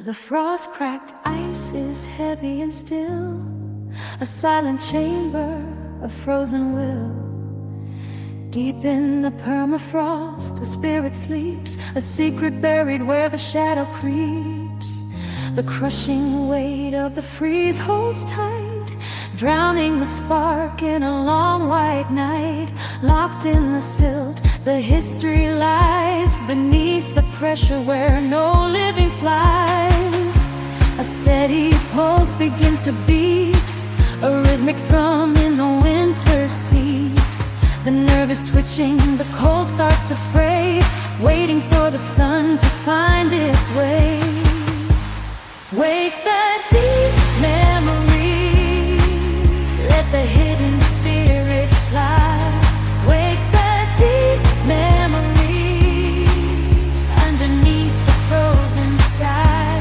The frost-cracked ice is heavy and still, a silent chamber of frozen will. Deep in the permafrost, a spirit sleeps, a secret buried where the shadow creeps. The crushing weight of the freeze holds tight, drowning the spark in a long white night. Locked in the silt, the history lies beneath the pressure where no living flies. A steady pulse begins to beat, a rhythmic thrum in the winter seat. The nerve is twitching, the cold starts to fray, waiting for the sun to find its way. Wake the deep memory, let the hidden spirit fly. Wake the deep memory, underneath the frozen sky.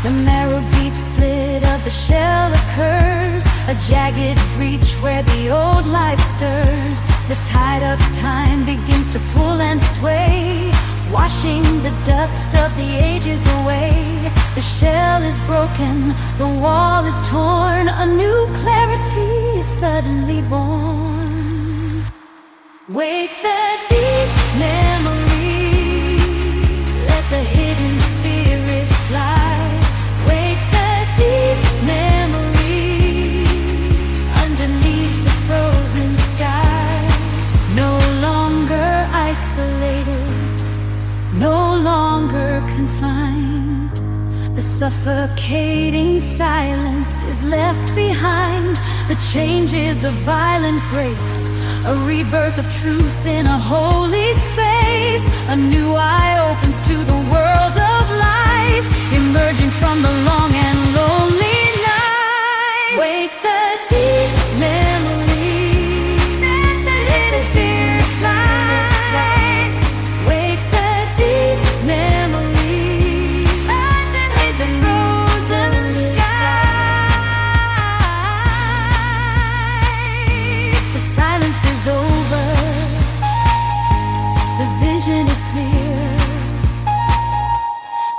The marrow deep split of the shell occurs, a jagged breach where the old life stirs. The tide of time begins to pull and sway, washing the dust of the ages away. The shell is broken, the wall is torn, a new clarity is suddenly born. Wake the deep memory, let the hidden spirit fly. Wake the deep memory, underneath the frozen sky. No longer isolated, no longer confined. The suffocating silence is left behind. The change is a violent grace, a rebirth of truth in a holy space. A new eye opens to the world of light, emerging from the long and lonely night. Wake the deep memory, let the spirit fly. Wake the deep memory, underneath the frozen sky. The silence is over, the vision is clear.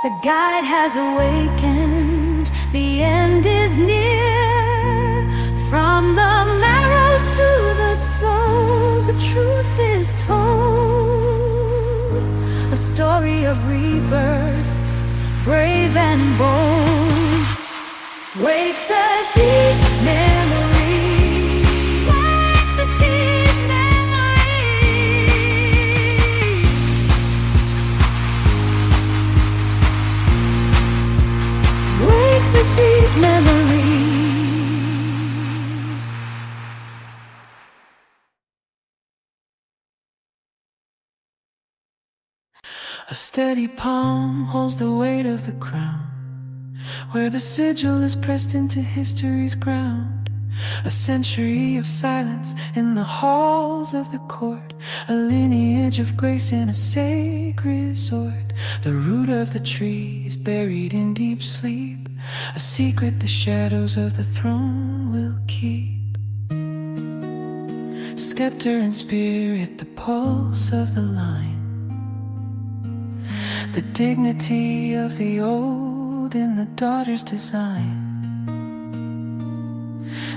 The guide has awakened, the end is near. From the marrow to the soul, the truth is told. A story of rebirth, brave and bold. Wake the deep memory, wake the deep memory. Wake the deep memory. A steady palm holds the weight of the crown, where the sigil is pressed into history's ground. A century of silence in the halls of the court, a lineage of grace in a sacred sword. The root of the tree is buried in deep sleep, a secret the shadows of the throne will keep. Scepter and spirit, the pulse of the line, the dignity of the old in the daughter's design.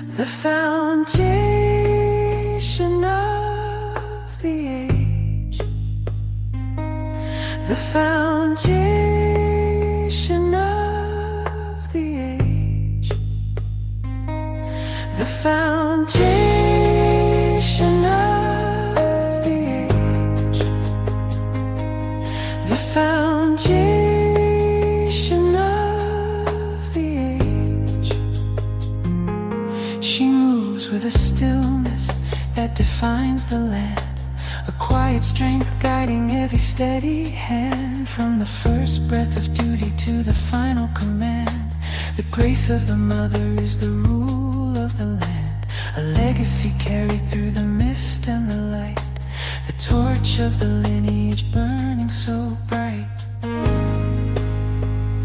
The foundation of the age, the foundation of the age, the foundation of the age, the foundation of the age. She moves with a stillness that defines the land, a quiet strength guiding every steady hand. From the first breath of duty to the final command, the grace of the mother is the rule of the land, a legacy carried through the mist and the light, the torch of the lineage burning so bright.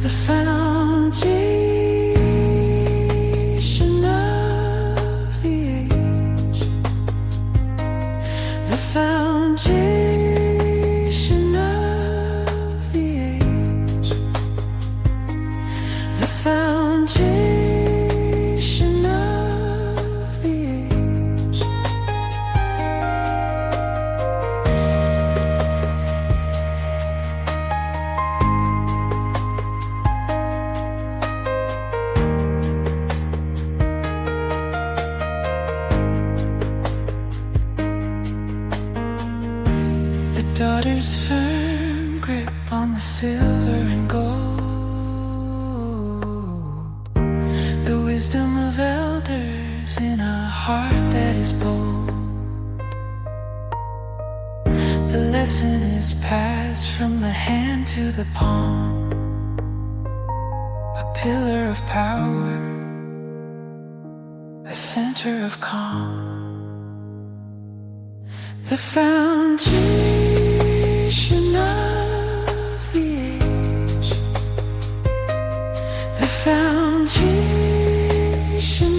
The foundation of the age, the foundation of the age, foundation of the age. The daughter's firm grip on the silver and gold, the wisdom of elders in a heart that is bold. The lesson is passed from the hand to the palm, a pillar of power, a center of calm. The foundation of the age. The foundation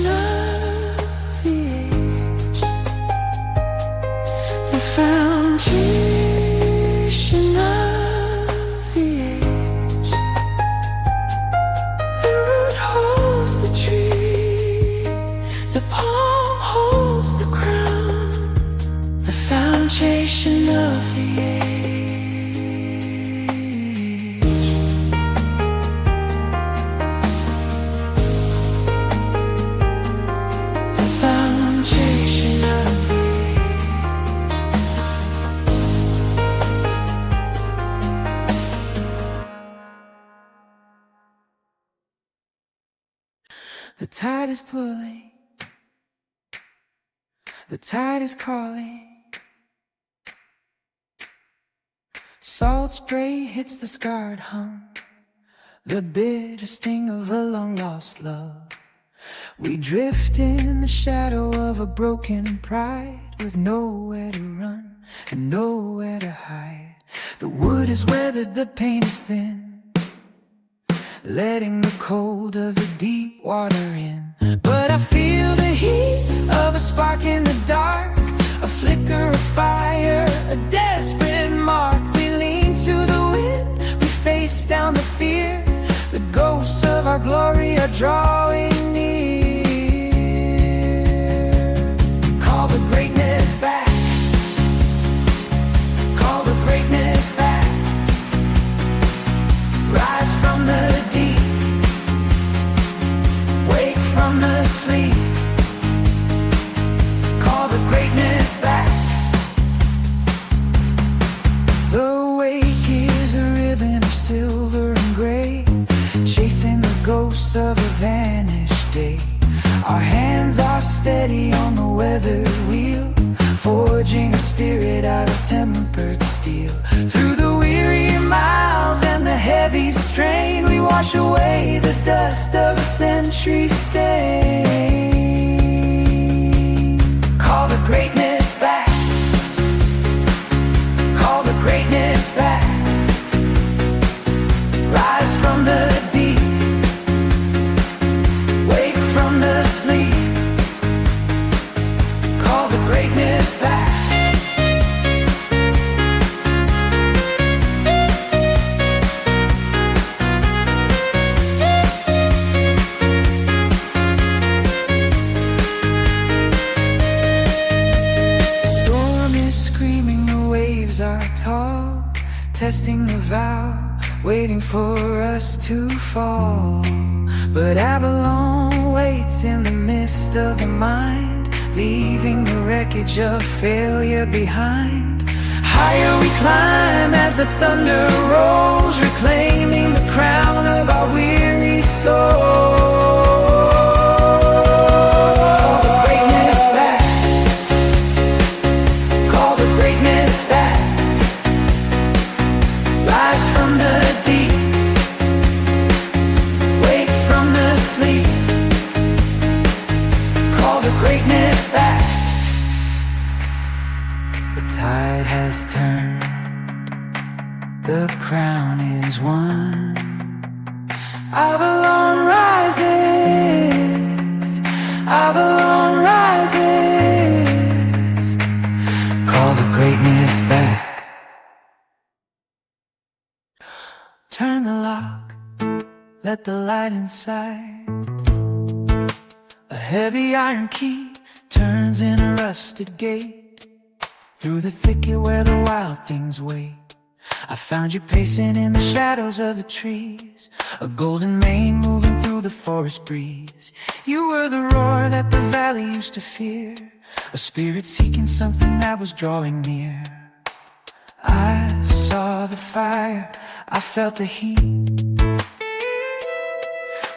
of the age. The foundation of the age. The root holds the tree, the palm holds the crown. The foundation of the age. The foundation of the age. The tide is pulling, the tide is calling. Salt spray hits the scarred hum, the bitter sting of a long-lost love. We drift in the shadow of a broken pride, with nowhere to run and nowhere to hide. The wood is weathered, the paint is thin, letting the cold of the deep water in. But I feel the heat of a spark in the dark, a flicker of fire, a desperate mark. To the wind, we face down the fear. The ghosts of our glory are drawing near. Call the greatness back. Call the greatness back. Rise from the deep. Wake from the sleep. Call the greatness back. The wake is a ribbon of silver and gray, chasing the ghosts of a vanished day. Our hands are steady on the weathered wheel, forging a spirit out of tempered steel. Through the weary miles and the heavy strain, we wash away the dust of a century's stain. Call the greatness back. Call the greatness back. Rise from the deep. Wake from the sleep. Call the greatness back. Storm is screaming, the waves are tall, testing the vow, waiting for us to fall. But Avalon waits in the mist of the mind, leaving the wreckage of failure behind. Higher we climb as the thunder rolls, reclaiming the crown of our weary souls. The crown is won. Avalon rises. Avalon rises. Call the greatness back. Turn the lock, let the light inside. heavy iron key turns in a rusted gate. Through the thicket where the wild things wait, I found you pacing in the shadows of the trees, a golden mane moving through the forest breeze. You were the roar that the valley used to fear, a spirit seeking something that was drawing near. I saw the fire, I felt the heat,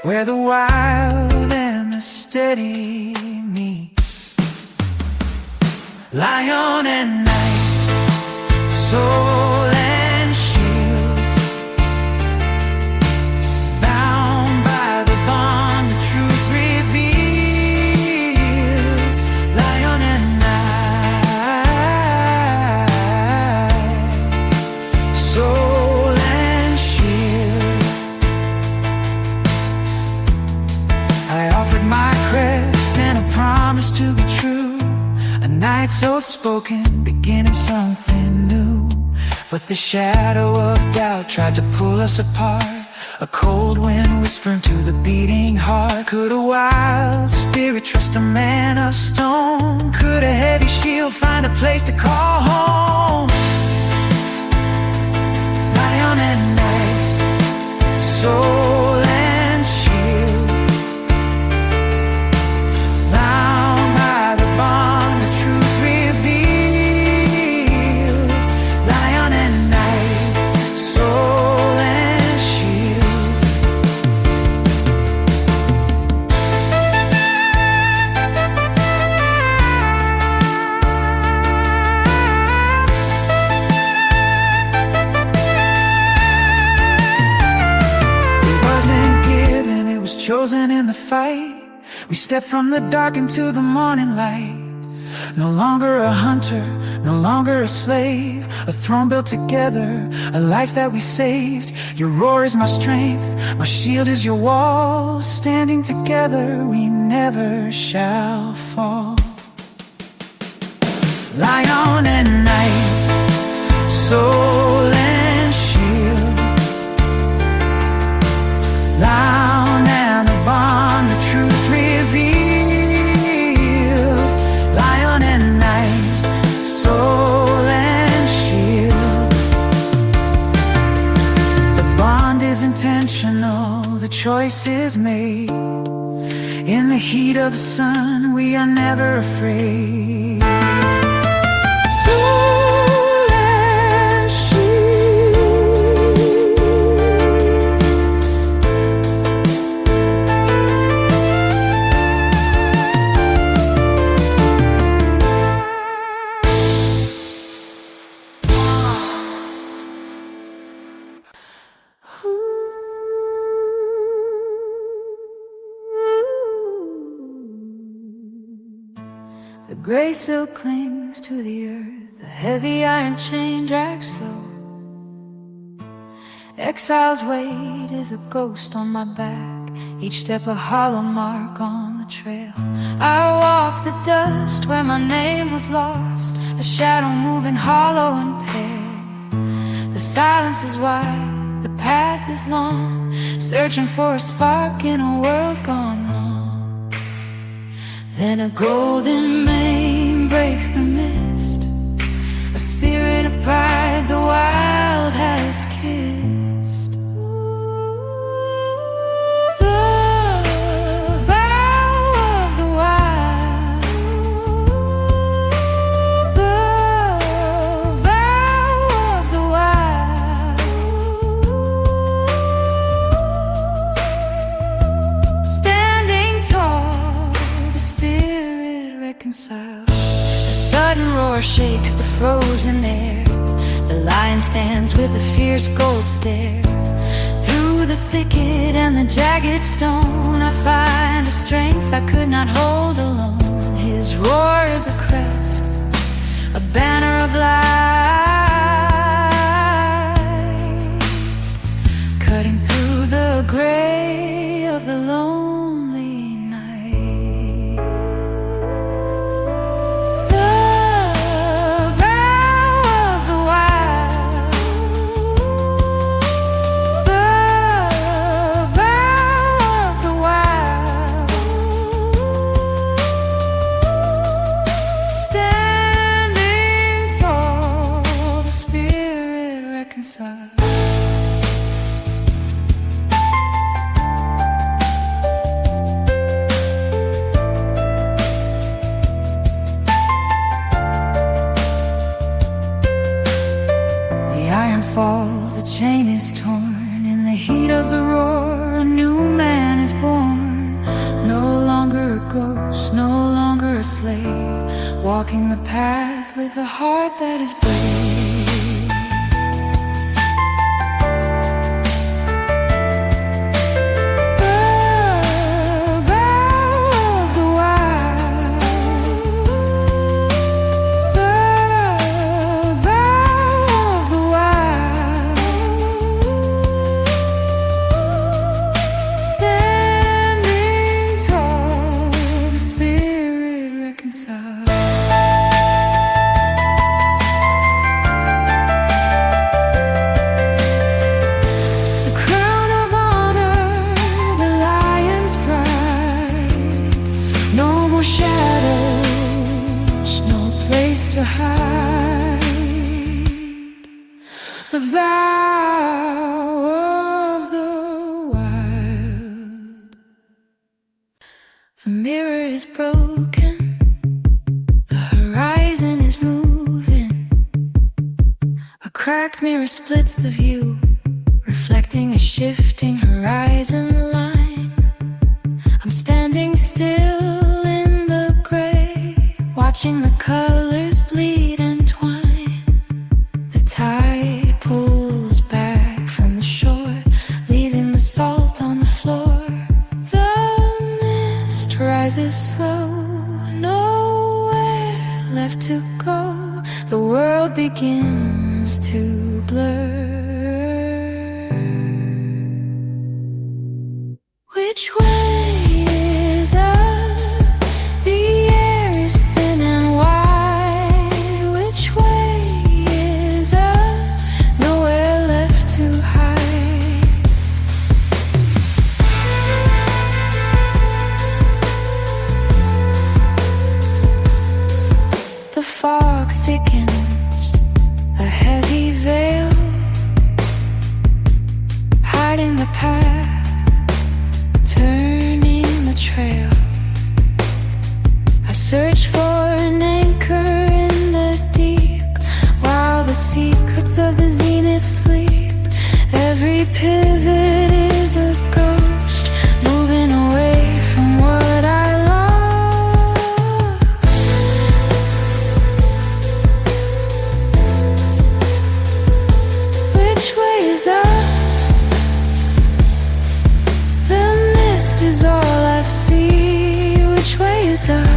where the wild and the steady meet. Lion and night, soul and shield, bound by the bond the truth revealed. Lion and night, soul and shield. I offered my crest and a promise to be true, a night so spoken, beginning something new. But the shadow of doubt tried to pull us apart, a cold wind whispering to the beating heart. Could a wild spirit trust a man of stone? Could a heavy shield find a place to call home? Lion and night, soul and shield, bound by the bond the truth revealed. Lion and night, soul and shield. It wasn't given, it was chosen in the fight. We stepped from the dark into the morning light. No longer a hunter, no longer a slave, a throne built together, a life that we saved. Your roar is my strength, my shield is your wall. Standing together we never shall fall. Lion and night, soul and shield, bound and a bond the truth revealed. Lion and night, soul and shield. The bond is intentional, the choice is made. In the heat of the sun, we are never afraid. Soul and shield. The gray silk clings to the earth, the heavy iron chain drags slow. Exile's weight is a ghost on my back, each step a hollow mark on the trail. I walk the dust where my name was lost, a shadow moving hollow and pale. The silence is wide, the path is long, searching for a spark in a world gone wrong. Then a golden mane breaks the mist, a spirit of pride the wild has kissed. The vow of the wild, the vow of the wild. Standing tall, the spirit reconciled. A sudden roar shakes the frozen air, the lion stands with a fierce gold stare. Through the thicket and the jagged stone, I find a strength I could not hold alone. His roar is a crest, a banner of light, cutting through the gray of the lonely night. The vow of the wild, the vow of the wild. walking the path with a heart that is brave. To hide the vow of the wild. The mirror is broken, the horizon is moving. A cracked mirror splits the view, reflecting a shifting horizon line. I'm standing still in the gray, watching the colors bleed and twine. The tide pulls back from the shore, leaving the salt on the floor. The mist rises slow, nowhere left to go. The world begins to blur. Which way is up? The fog thickens, a heavy veil, hiding the path, turning the trail. I search for an anchor in the deep, while the secrets of the zenith sleep. Every pivot is a ghost, moving away from what I is all I see. Which way is up?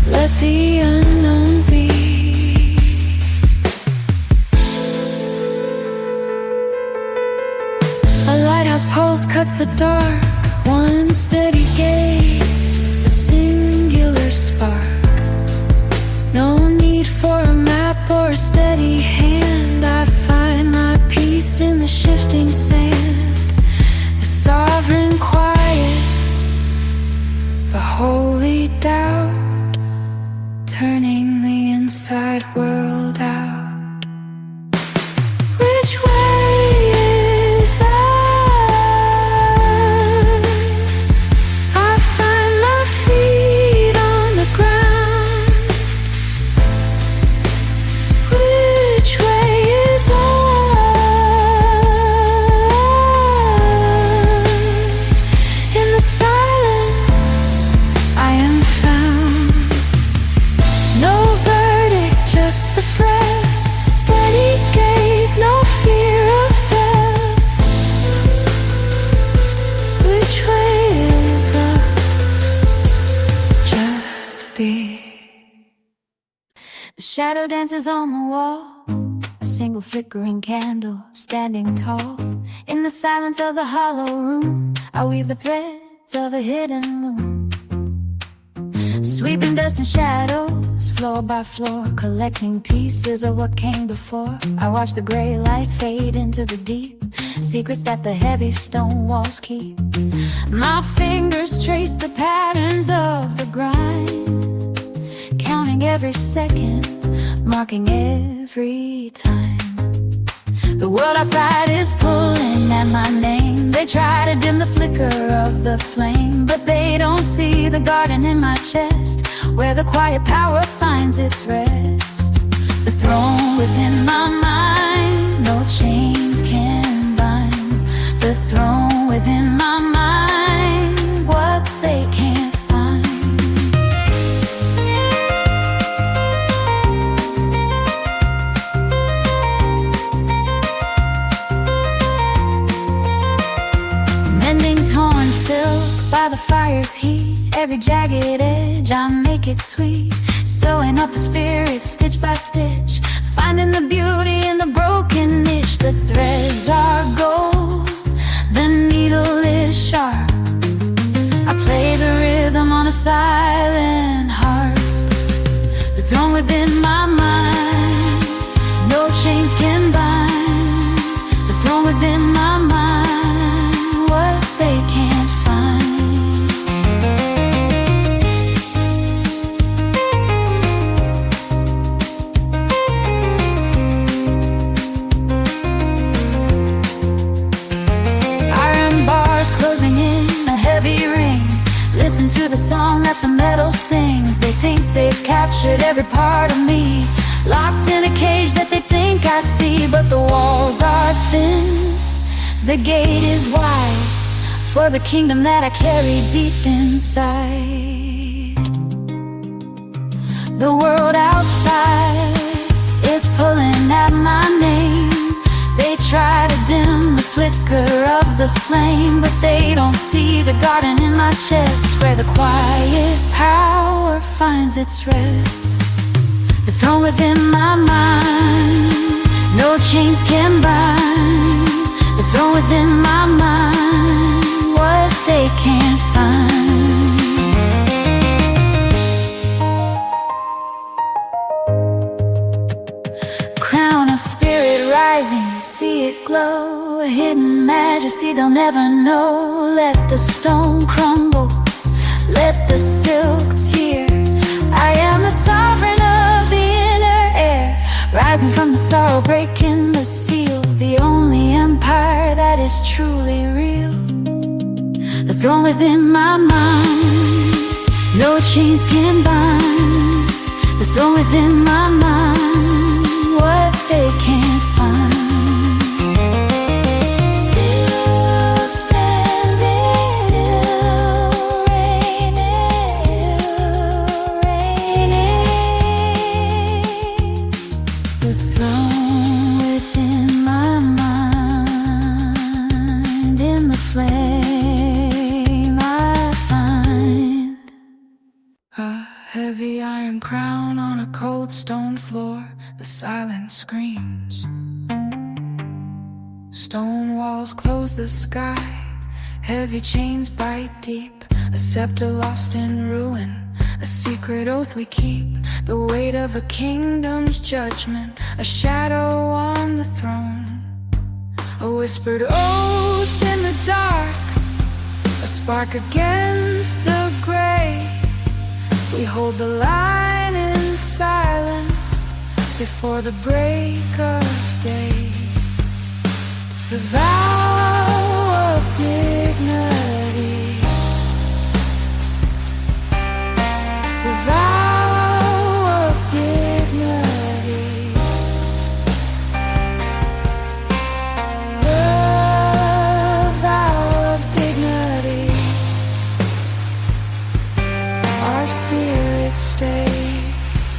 Let the unknown be. A lighthouse pulse cuts the dark, one steady gaze, a singular spark. No need for a map or a steady hand. I find my peace in the shifting sand. Sovereign quiet, the holy doubt, turning the inside world out. Which way is up? I find my feet on the ground. Which way is up? Silence, I am found. No verdict, just the breath. Steady gaze, no fear of death. Which way is up? Just be. The shadow dances on the wall, a single flickering candle standing tall. In the silence of the hollow room, I weave the threads of a hidden loom, sweeping dust and shadows, floor by floor, collecting pieces of what came before. I watch the gray light fade into the deep, secrets that the heavy stone walls keep. My fingers trace the patterns of the grind, counting every second, marking every time. The world outside is pulling at my name. They try to dim the flicker of the flame, but they don't see the garden in my chest, where the quiet power finds its rest. The throne within my mind, no chains can bind. The throne within my mind, what they can't find. by the fire's heat. Every jagged edge, I make it sweet. Sewing up the spirit, stitch by stitch, finding the beauty in the broken niche. The threads are gold, the needle is sharp. I play the rhythm on a silent harp. The throne within my mind, no chains can bind. The throne within my mind, what they can't find. Iron bars closing in a heavy ring. Listen to the song that the metal sings. They think they've captured every part of me, locked in a cage that they think I see. But the walls are thin, the gate is wide, for the kingdom that I carry deep inside. The world outside is pulling at my name. They try to dim the flicker of the flame, but they don't see the garden in my chest, where the quiet power finds its rest. The throne within my mind, no chains can bind. The throne within my mind, what they can't find. Crown of spirit rising, see it glow. A hidden majesty they'll never know. Let the stone crumble, let the silk tear. I am the sovereign of the inner air, rising from the sorrow, breaking the seal. The only empire that is truly real. The throne within my mind, no chains can bind. The throne within my mind, what they can't find. Still standing, still reigning, still reigning. The throne within my mind, in the flame I find a heavy iron crown on a cold stone floor. The silence screams. Stone walls close the sky, heavy chains bite deep. A scepter lost in ruin, a secret oath we keep. The weight of a kingdom's judgment, a shadow on the throne. A whispered oath in the dark, a spark against the gray. We hold the line in silence before the break of day. The vow of dignity, the vow of dignity, the vow of dignity. Our spirit stays.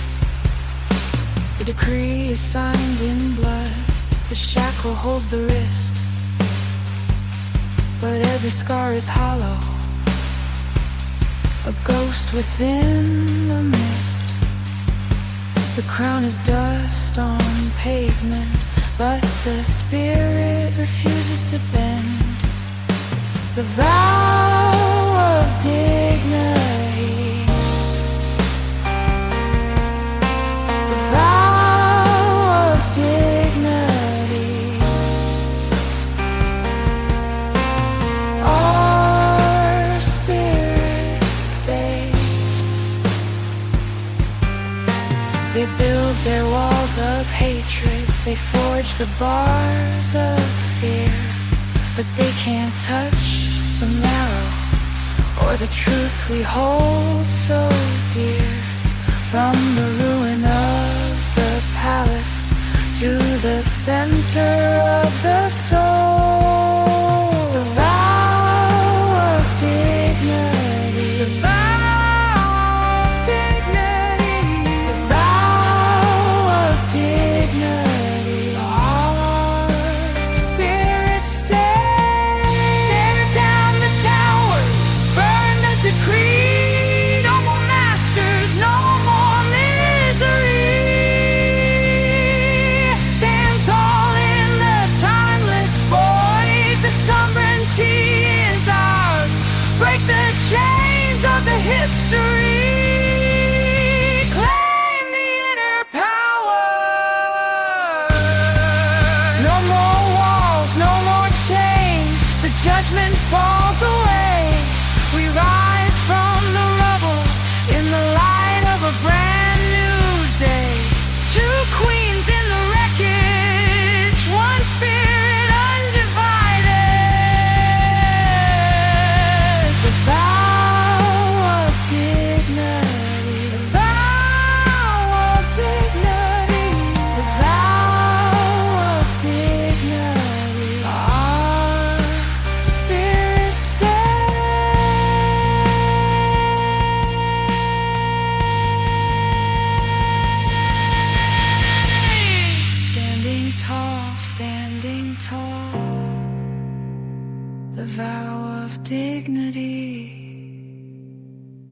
The decree is signed in blood. The shackle holds the wrist, but every scar is hollow, a ghost within the mist. The crown is dust on pavement, but the spirit refuses to bend. The vow of dignity, the vow of dignity. Our spirit stays. They build their walls of hatred, they forge the bars of fear, but they can't touch the marrow or the truth we hold so dear. From the ruin of the palace to the center of the soul. The vow of dignity, the vow of dignity, the vow of dignity. Our spirit stays. Tear down the towers, burn judgment falls away. We rise from the rubble in the light of a brand new day. Two queens in the wreckage, one spirit undivided. The vow of dignity, the vow of dignity, the vow of dignity. Our spirit standing tall, standing tall. The vow of dignity.